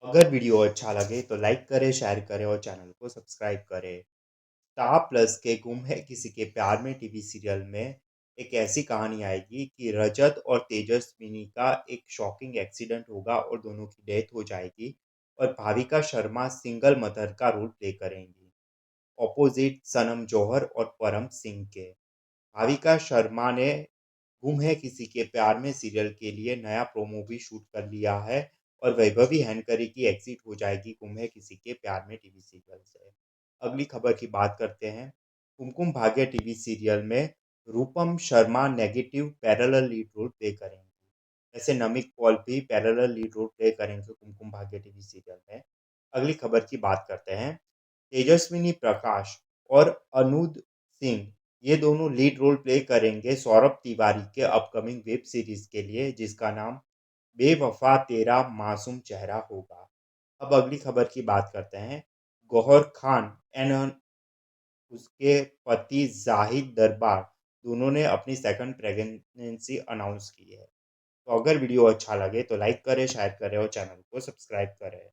अगर वीडियो अच्छा लगे तो लाइक करें, शेयर करें और चैनल को सब्सक्राइब करें। स्टार प्लस के गुम है किसी के प्यार में टीवी सीरियल में एक ऐसी कहानी आएगी कि रजत और तेजस्विनी का एक शॉकिंग एक्सीडेंट होगा और दोनों की डेथ हो जाएगी और भाविका शर्मा सिंगल मदर का रोल प्ले करेंगी, ऑपोजिट सनम जौहर और परम सिंह के। भाविका शर्मा ने गुम है किसी के प्यार में सीरियल के लिए नया प्रोमो भी शूट कर लिया है और वैभवी हंसरी की एग्जिट हो जाएगी गुम है किसी के प्यार में टीवी सीरियल से। अगली खबर की बात करते हैं। कुमकुम भाग्य टीवी सीरियल में Roopam Sharma negative parallel lead role play करेंगी। ऐसे नमिक पॉल भी पैरेलल लीड रोल प्ले करेंगे कुमकुम भाग्य टीवी सीरियल में। अगली खबर की बात करते हैं। तेजस्विनी प्रकाश और अनुज सिंह ये दोनों लीड रोल प्ले करेंगे सौरभ तिवारी के अपकमिंग वेब सीरीज के लिए, जिसका नाम बेवफा तेरा मासूम चेहरा होगा। अब अगली खबर की बात करते हैं। गौहर खान एंड उसके पति जाहिद दरबार दोनों ने अपनी सेकंड प्रेगनेंसी अनाउंस की है। तो अगर वीडियो अच्छा लगे तो लाइक करें, शेयर करें और चैनल को सब्सक्राइब करें।